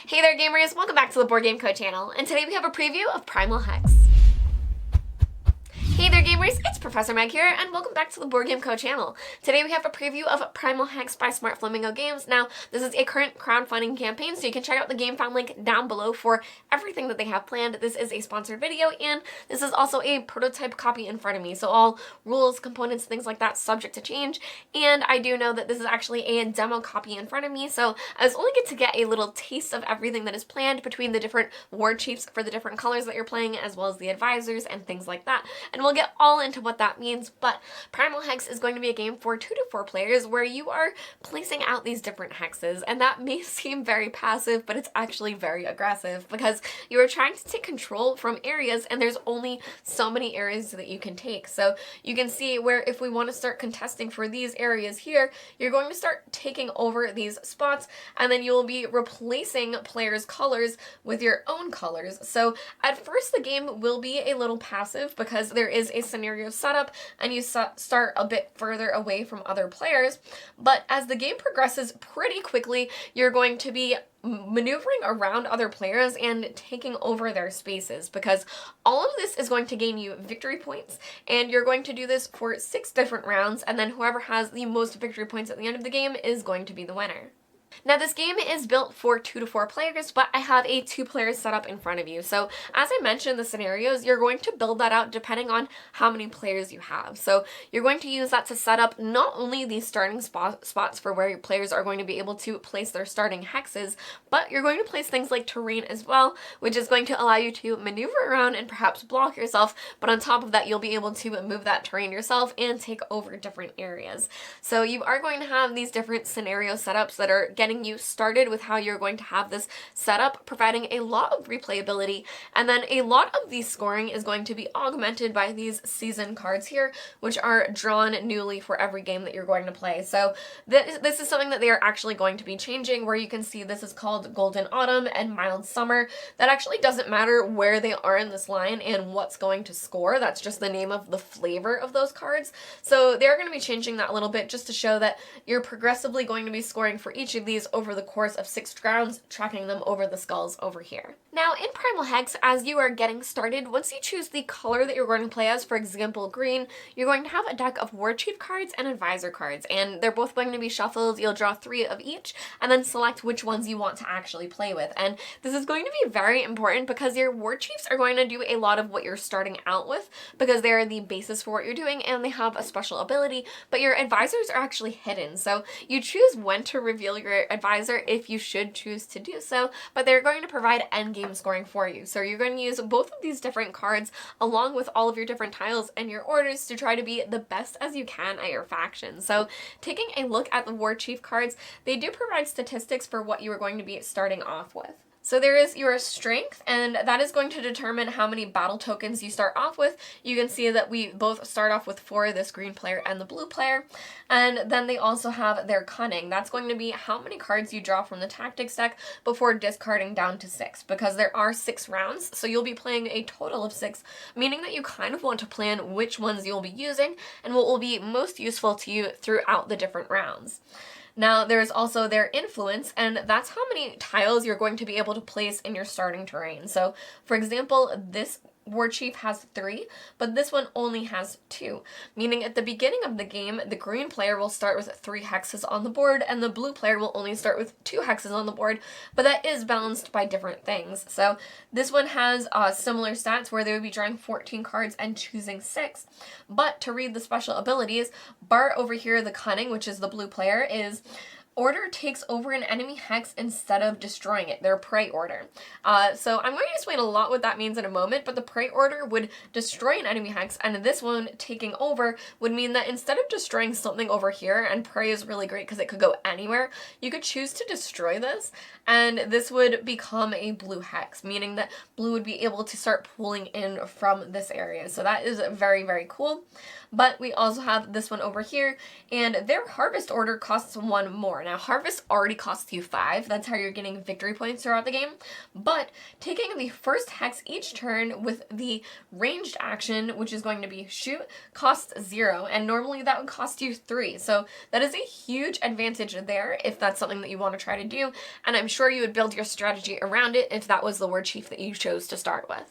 Hey there gamers, welcome back to the Board Game Code channel, and today we have a preview of Primal Hex. Hey there gamers, it's Professor Meg here, and welcome back to the Board Game Code channel. Today we have a preview of Primal Hex by Smart Flamingo Games. Now, this is a current crowdfunding campaign, so you can check out the Gamefound link down below for everything that they have planned. This is a sponsored video, and this is also a prototype copy in front of me, so all rules, components, things like that subject to change. And I do know that this is actually a demo copy in front of me, so I was only get to get a little taste of everything that is planned between the different Warchiefs for the different colors that you're playing, as well as the advisors and things like that. And we'll get all into what that means, but Primal Hex is going to be a game for 2 to 4 players where you are placing out these different hexes, and that may seem very passive, but it's actually very aggressive because you are trying to take control from areas, and there's only so many areas that you can take. So you can see where if we want to start contesting for these areas here, you're going to start taking over these spots, and then you will be replacing players' colors with your own colors. So at first the game will be a little passive because there is a scenario setup and you start a bit further away from other players, but as the game progresses pretty quickly, you're going to be maneuvering around other players and taking over their spaces, because all of this is going to gain you victory points, and you're going to do this for 6 different rounds, and then whoever has the most victory points at the end of the game is going to be the winner. Now this game is built for 2 to 4 players, but I have a 2-player setup in front of you. So as I mentioned, the scenarios, you're going to build that out depending on how many players you have. So you're going to use that to set up not only these starting spots for where your players are going to be able to place their starting hexes, but you're going to place things like terrain as well, which is going to allow you to maneuver around and perhaps block yourself, but on top of that, you'll be able to move that terrain yourself and take over different areas. So you are going to have these different scenario setups that are getting you started with how you're going to have this setup, providing a lot of replayability, and then a lot of the scoring is going to be augmented by these season cards here, which are drawn newly for every game that you're going to play. So this is something that they are actually going to be changing, where you can see this is called Golden Autumn and Mild Summer. That actually doesn't matter where they are in this line and what's going to score. That's just the name of the flavor of those cards. So they're going to be changing that a little bit just to show that you're progressively going to be scoring for each of these over the course of 6 rounds, tracking them over the skulls over here. Now in Primal Hex, as you are getting started, once you choose the color that you're going to play as, for example green, you're going to have a deck of Warchief cards and Advisor cards, and they're both going to be shuffled. You'll draw 3 of each and then select which ones you want to actually play with. And this is going to be very important because your Warchiefs are going to do a lot of what you're starting out with, because they are the basis for what you're doing and they have a special ability, but your Advisors are actually hidden. So you choose when to reveal your Advisor if you should choose to do so, but they're going to provide endgame scoring for you. So you're going to use both of these different cards along with all of your different tiles and your orders to try to be the best as you can at your faction. So taking a look at the Warchief cards, they do provide statistics for what you are going to be starting off with. So there is your strength, and that is going to determine how many battle tokens you start off with. You can see that we both start off with 4, this green player and the blue player. And then they also have their cunning. That's going to be how many cards you draw from the tactics deck before discarding down to 6, because there are 6 rounds, so you'll be playing a total of 6, meaning that you kind of want to plan which ones you'll be using and what will be most useful to you throughout the different rounds. Now, there's also their influence, and that's how many tiles you're going to be able to place in your starting terrain. So, for example, this Warchief has 3, but this one only has 2, meaning at the beginning of the game, the green player will start with 3 hexes on the board, and the blue player will only start with 2 hexes on the board, but that is balanced by different things. So this one has similar stats where they would be drawing 14 cards and choosing 6, but to read the special abilities, bar over here, the cunning, which is the blue player, is order takes over an enemy hex instead of destroying it, their prey order. So I'm going to explain a lot what that means in a moment, but the prey order would destroy an enemy hex, and this one taking over would mean that instead of destroying something over here, and prey is really great because it could go anywhere, you could choose to destroy this, and this would become a blue hex, meaning that blue would be able to start pulling in from this area. So that is very, very cool. But we also have this one over here, and their harvest order costs 1 more. Now, Harvest already costs you 5. That's how you're getting victory points throughout the game. But taking the first hex each turn with the ranged action, which is going to be shoot, costs 0. And normally that would cost you 3. So that is a huge advantage there if that's something that you want to try to do. And I'm sure you would build your strategy around it if that was the Warchief that you chose to start with.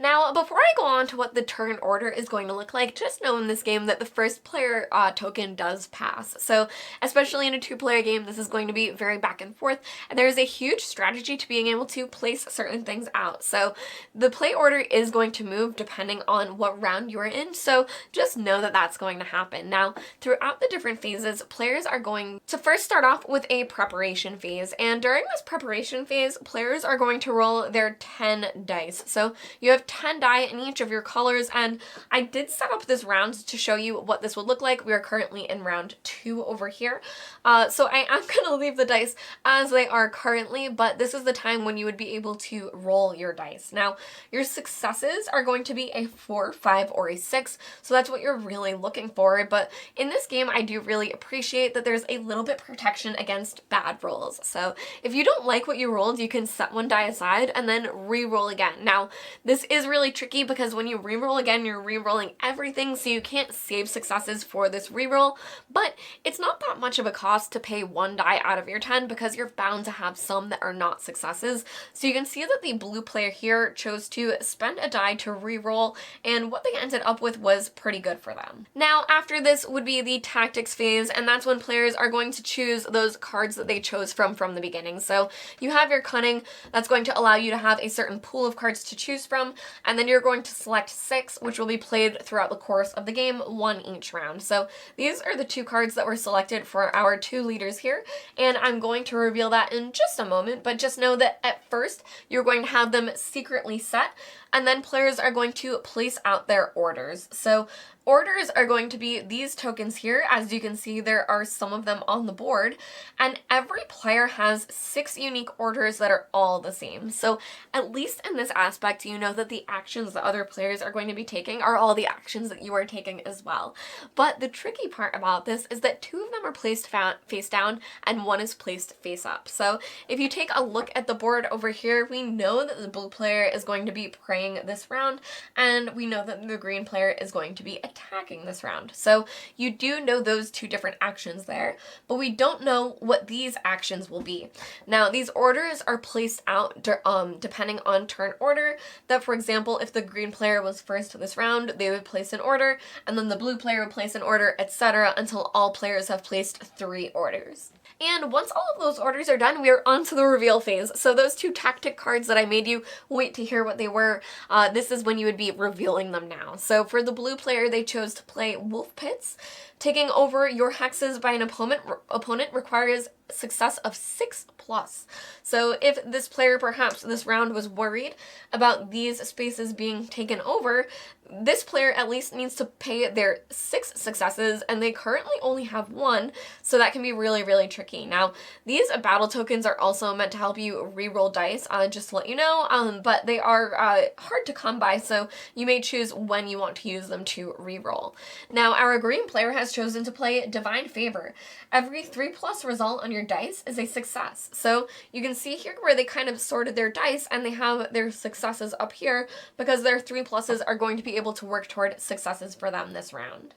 Now, before I go on to what the turn order is going to look like, just know in this game that the first player token does pass. So, especially in a 2-player game, this is going to be very back and forth, and there is a huge strategy to being able to place certain things out. So, the play order is going to move depending on what round you're in, so just know that that's going to happen. Now, throughout the different phases, players are going to first start off with a preparation phase, and during this preparation phase, players are going to roll their 10 dice. So, you have 10 die in each of your colors, and I did set up this round to show you what this would look like. We are currently in round 2 over here. So I am going to leave the dice as they are currently, but this is the time when you would be able to roll your dice. Now, your successes are going to be a 4, 5, or a 6, so that's what you're really looking for, but in this game, I do really appreciate that there's a little bit protection against bad rolls. So if you don't like what you rolled, you can set 1 die aside and then re-roll again. Now, this is really tricky because when you re-roll again, you're re-rolling everything, so you can't save successes for this re-roll, but it's not that much of a cost to pay 1 die out of your 10 because you're bound to have some that are not successes. So you can see that the blue player here chose to spend a die to re-roll, and what they ended up with was pretty good for them. Now, after this would be the tactics phase, and that's when players are going to choose those cards that they chose from the beginning. So you have your cunning, that's going to allow you to have a certain pool of cards to choose from, and then you're going to select 6, which will be played throughout the course of the game, 1 each round. So these are the 2 cards that were selected for our 2 leaders here, and I'm going to reveal that in just a moment, but just know that at first you're going to have them secretly set, and then players are going to place out their orders. So orders are going to be these tokens here. As you can see, there are some of them on the board, and every player has 6 unique orders that are all the same. So at least in this aspect, you know that the actions that other players are going to be taking are all the actions that you are taking as well. But the tricky part about this is that 2 of them are placed face down and 1 is placed face up. So if you take a look at the board over here, we know that the blue player is going to be praying this round, and we know that the green player is going to be attacking this round. So you do know those 2 different actions there, but we don't know what these actions will be. Now, these orders are placed out depending on turn order, that for example, if the green player was first this round, they would place an order, and then the blue player would place an order, etc., until all players have placed 3 orders. And once all of those orders are done, we are on to the reveal phase. So those 2 tactic cards that I made you wait to hear what they were, this is when you would be revealing them now. So for the blue player, they chose to play Wolf Pits. Taking over your hexes by an opponent requires success of 6+. So if this player perhaps this round was worried about these spaces being taken over, this player at least needs to pay their 6 successes, and they currently only have 1, so that can be really, really tricky. Now, these battle tokens are also meant to help you re-roll dice, just to let you know, but they are hard to come by, so you may choose when you want to use them to re-roll. Now, our green player has chosen to play Divine Favor. Every 3+ result on your dice is a success. So you can see here where they kind of sorted their dice, and they have their successes up here because their 3+ are going to be able to work toward successes for them this round.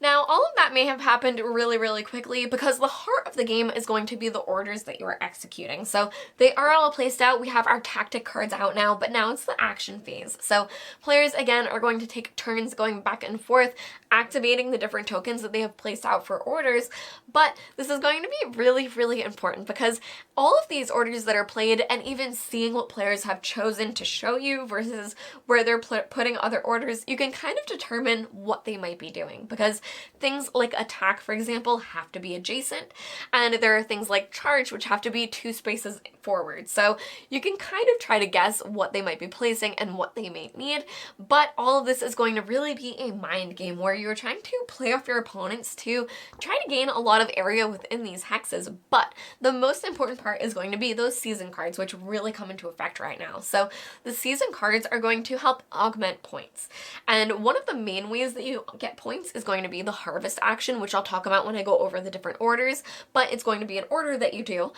Now, all of that may have happened really, really quickly because the heart of the game is going to be the orders that you are executing. So they are all placed out. We have our tactic cards out now, but now it's the action phase. So players, again, are going to take turns going back and forth, activating the different tokens that they have placed out for orders. But this is going to be really, really important because all of these orders that are played, and even seeing what players have chosen to show you versus where they're putting other orders, you can kind of determine what they might be doing, because things like attack, for example, have to be adjacent, and there are things like charge, which have to be 2 spaces forward. So you can kind of try to guess what they might be placing and what they may need, but all of this is going to really be a mind game where you're trying to play off your opponents to try to gain a lot of area within these hexes. But the most important part is going to be those season cards, which really come into effect right now. So the season cards are going to help augment points. And one of the main ways that you get points is going to be the harvest action, which I'll talk about when I go over the different orders, but it's going to be an order that you do.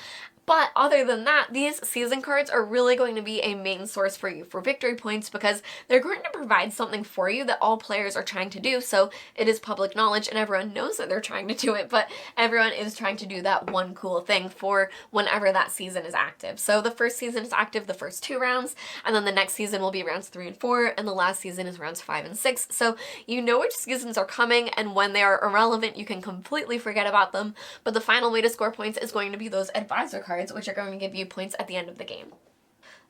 But other than that, these season cards are really going to be a main source for you for victory points because they're going to provide something for you that all players are trying to do. So it is public knowledge and everyone knows that they're trying to do it, but everyone is trying to do that one cool thing for whenever that season is active. So the first season is active the first 2 rounds, and then the next season will be rounds 3 and 4, and the last season is rounds 5 and 6. So you know which seasons are coming, and when they are irrelevant, you can completely forget about them. But the final way to score points is going to be those advisor cards, which are going to give you points at the end of the game.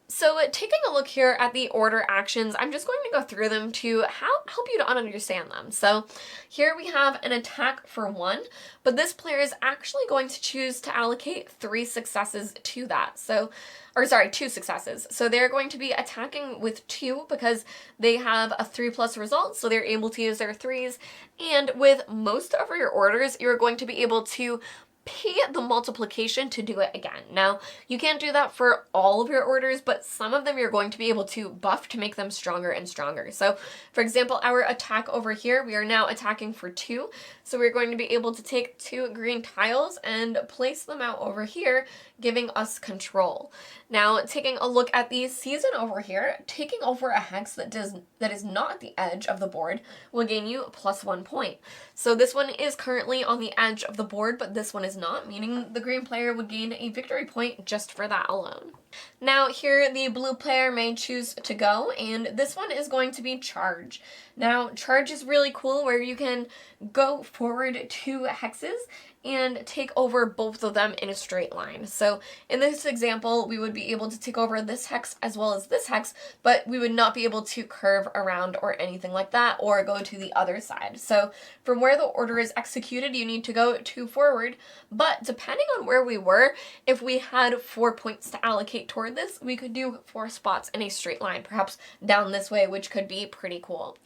So taking a look here at the order actions, I'm just going to go through them to help you to understand them. So here we have an attack for 1, but this player is actually going to choose to allocate 3 successes to that. So, or sorry, 2 successes. So they're going to be attacking with 2 because they have a 3+ result, so they're able to use their 3s. And with most of your orders, you're going to be able to pay the multiplication to do it again. Now, you can't do that for all of your orders, but some of them you're going to be able to buff to make them stronger and stronger. So, for example, our attack over here, we are now attacking for 2. So we're going to be able to take 2 green tiles and place them out over here, giving us control. Now, taking a look at the season over here, taking over a hex that is not at the edge of the board will gain you +1 point. So this one is currently on the edge of the board, but this one is not, meaning the green player would gain a victory point just for that alone. Now here the blue player may choose to go, and this one is going to be charge. Now charge is really cool where you can go forward 2 hexes and take over both of them in a straight line. So in this example, we would be able to take over this hex as well as this hex, but we would not be able to curve around or anything like that or go to the other side. So from where the order is executed, you need to go 2 forward, but depending on where we were, if we had 4 points to allocate toward this, we could do 4 spots in a straight line, perhaps down this way, which could be pretty cool.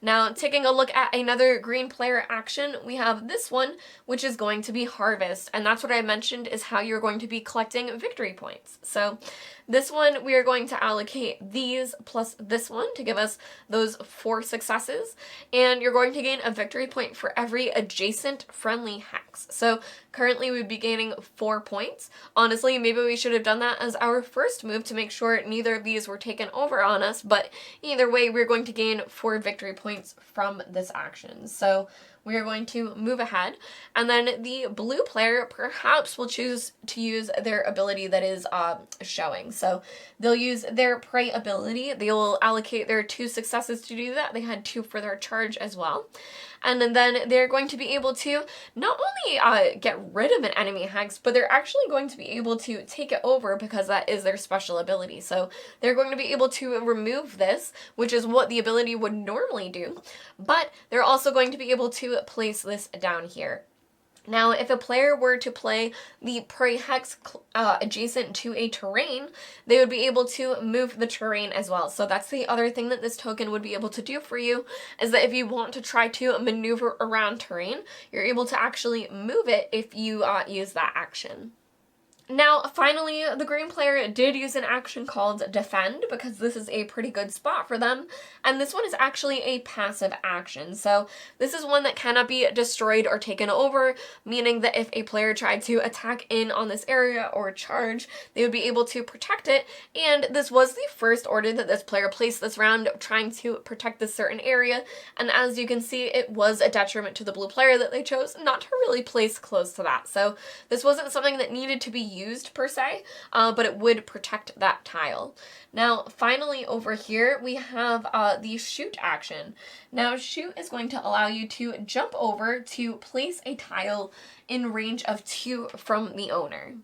Now, taking a look at another green player action, we have this one, which is going to be harvest, and that's what I mentioned is how you're going to be collecting victory points. So this one, we are going to allocate these plus this one to give us those 4 successes, and you're going to gain a victory point for every adjacent friendly hex. So currently we'd be gaining 4 points. Honestly, maybe we should have done that as our first move to make sure neither of these were taken over on us, but either way, we're going to gain 4 victory points from this action. So we are going to move ahead, and then the blue player perhaps will choose to use their ability that is showing. So they'll use their prey ability. They will allocate their 2 successes to do that. They had 2 for their charge as well. And then they're going to be able to not only get rid of an enemy hex, but they're actually going to be able to take it over because that is their special ability. So they're going to be able to remove this, which is what the ability would normally do, but they're also going to be able to place this down here. Now, if a player were to play the prey hex adjacent to a terrain, they would be able to move the terrain as well. So that's the other thing that this token would be able to do for you, is that if you want to try to maneuver around terrain, you're able to actually move it if you use that action. Now, finally, the green player did use an action called Defend because this is a pretty good spot for them, and this one is actually a passive action. So this is one that cannot be destroyed or taken over, meaning that if a player tried to attack in on this area or charge, they would be able to protect it, and this was the first order that this player placed this round trying to protect this certain area, and as you can see, it was a detriment to the blue player that they chose not to really place close to that. So this wasn't something that needed to be used per se, but it would protect that tile. Now, finally over here, we have the shoot action. Now, shoot is going to allow you to jump over to place a tile in range of 2 from the owner.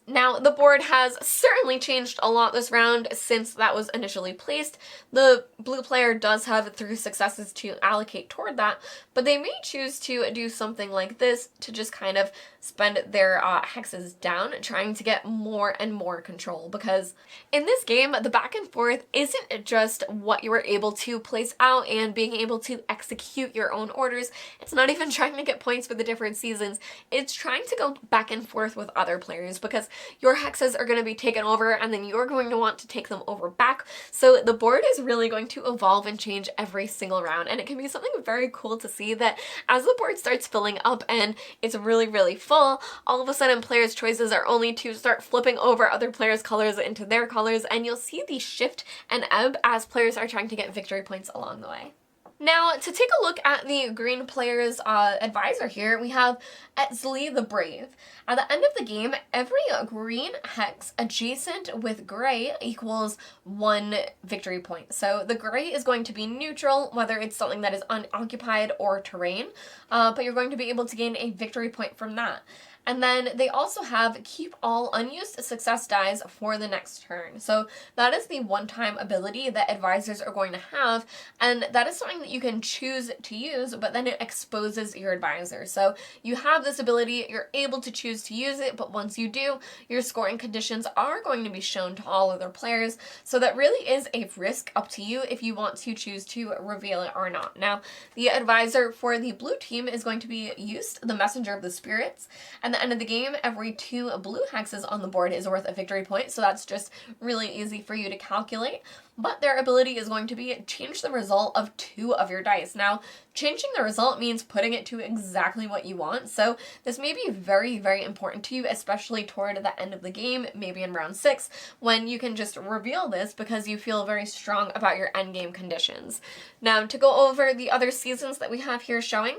Now, the board has certainly changed a lot this round since that was initially placed. The blue player does have 3 successes to allocate toward that, but they may choose to do something like this to just kind of spend their hexes down, trying to get more and more control, because in this game, the back and forth isn't just what you were able to place out and being able to execute your own orders. It's not even trying to get points for the different seasons. It's trying to go back and forth with other players, because your hexes are going to be taken over and then you're going to want to take them over back. So the board is really going to evolve and change every single round, and it can be something very cool to see that as the board starts filling up and it's really, really full, all of a sudden players' choices are only to start flipping over other players' colors into their colors, and you'll see the shift and ebb as players are trying to get victory points along the way. Now, to take a look at the green player's advisor here, we have Etzli the Brave. At the end of the game, every green hex adjacent with gray equals 1 victory point. So the gray is going to be neutral, whether it's something that is unoccupied or terrain, but you're going to be able to gain a victory point from that. And then they also have keep all unused success dies for the next turn. So that is the one-time ability that advisors are going to have, and that is something that you can choose to use, but then it exposes your advisor. So you have this ability, you're able to choose to use it, but once you do, your scoring conditions are going to be shown to all other players. So that really is a risk up to you if you want to choose to reveal it or not. Now, the advisor for the blue team is going to be Used, the Messenger of the Spirits, and the end of the game, every 2 blue hexes on the board is worth a victory point, so that's just really easy for you to calculate. But their ability is going to be change the result of 2 of your dice. Now, changing the result means putting it to exactly what you want, so this may be very, very important to you, especially toward the end of the game, maybe in round 6, when you can just reveal this because you feel very strong about your endgame conditions. Now, to go over the other seasons that we have here showing,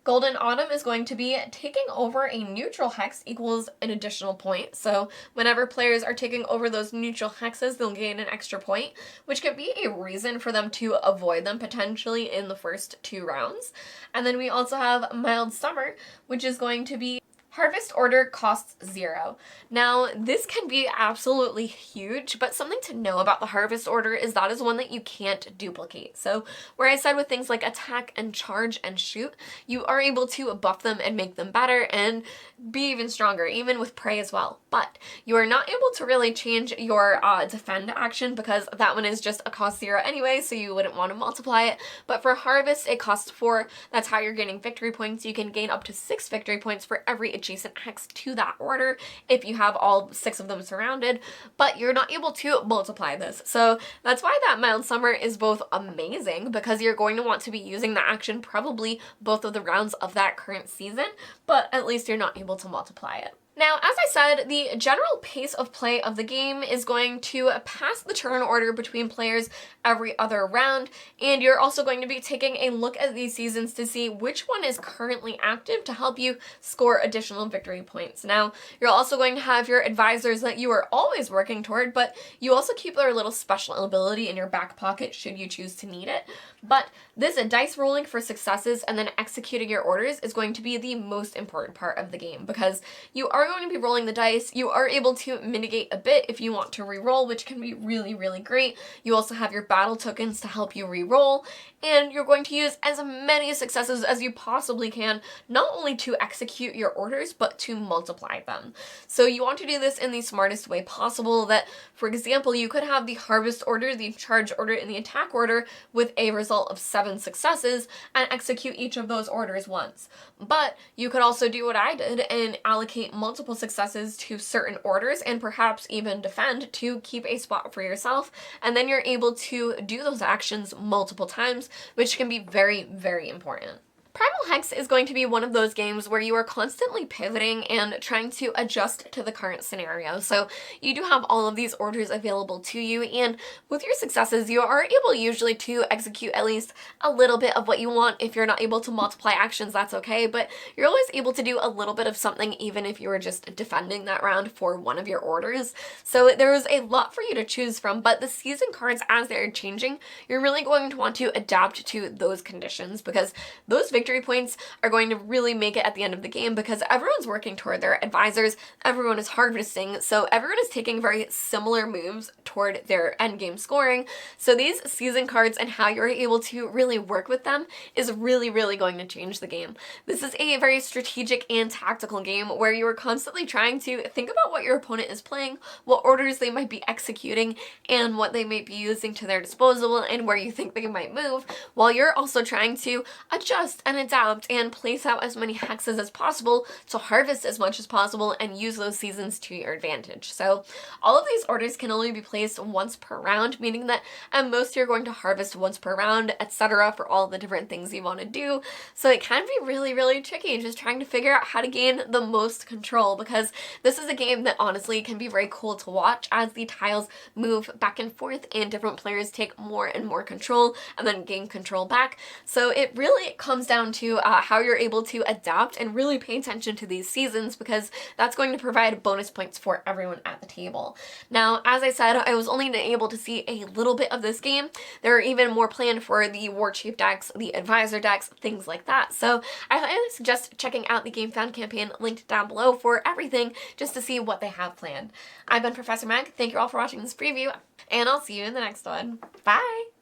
Golden Autumn is going to be taking over a neutral hex equals an additional point. So whenever players are taking over those neutral hexes, they'll gain an extra point, which could be a reason for them to avoid them potentially in the first 2 rounds. And then we also have Mild Summer, which is going to be Harvest Order costs 0. Now, this can be absolutely huge, but something to know about the Harvest Order is that is one that you can't duplicate. So where I said with things like attack and charge and shoot, you are able to buff them and make them better and be even stronger, even with prey as well. But you are not able to really change your defend action because that one is just a cost 0 anyway, so you wouldn't want to multiply it. But for Harvest, it costs 4. That's how you're getting victory points. You can gain up to 6 victory points for every adjacent hex to that order if you have all 6 of them surrounded, but you're not able to multiply this. So that's why that Mild Summer is both amazing, because you're going to want to be using the action probably both of the rounds of that current season, but at least you're not able to multiply it. Now, as I said, the general pace of play of the game is going to pass the turn order between players every other round, and you're also going to be taking a look at these seasons to see which one is currently active to help you score additional victory points. Now, you're also going to have your advisors that you are always working toward, but you also keep their little special ability in your back pocket should you choose to need it. But this dice rolling for successes and then executing your orders is going to be the most important part of the game, because you are going to be rolling the dice. You are able to mitigate a bit if you want to re-roll, which can be really, really great. You also have your battle tokens to help you re-roll, and you're going to use as many successes as you possibly can, not only to execute your orders, but to multiply them. So you want to do this in the smartest way possible. That, for example, you could have the Harvest Order, the Charge Order, and the Attack Order with a result of 7 successes and execute each of those orders once. But you could also do what I did and allocate multiple successes to certain orders and perhaps even defend to keep a spot for yourself, and then you're able to do those actions multiple times, which can be very, very important. Primal Hex is going to be one of those games where you are constantly pivoting and trying to adjust to the current scenario. So you do have all of these orders available to you, and with your successes, you are able usually to execute at least a little bit of what you want. If you're not able to multiply actions, that's okay, but you're always able to do a little bit of something even if you were just defending that round for one of your orders. So there's a lot for you to choose from, but the season cards, as they're changing, you're really going to want to adapt to those conditions, because those victory victory points are going to really make it at the end of the game because everyone's working toward their advisors, everyone is harvesting, so everyone is taking very similar moves toward their end game scoring. So these season cards and how you're able to really work with them is really, really going to change the game. This is a very strategic and tactical game where you are constantly trying to think about what your opponent is playing, what orders they might be executing, and what they might be using to their disposal, and where you think they might move, while you're also trying to adjust and adapt and place out as many hexes as possible to harvest as much as possible and use those seasons to your advantage. So all of these orders can only be placed once per round, meaning that at most you're going to harvest once per round, etc. for all the different things you want to do. So it can be really, really tricky just trying to figure out how to gain the most control, because this is a game that honestly can be very cool to watch as the tiles move back and forth and different players take more and more control and then gain control back. So it really comes down to how you're able to adapt and really pay attention to these seasons, because that's going to provide bonus points for everyone at the table. Now, as I said, I was only able to see a little bit of this game. There are even more planned for the Warchief decks, the Advisor decks, things like that. So I highly suggest checking out the Gamefound campaign linked down below for everything, just to see what they have planned. I've been Professor Meg. Thank you all for watching this preview, and I'll see you in the next one. Bye!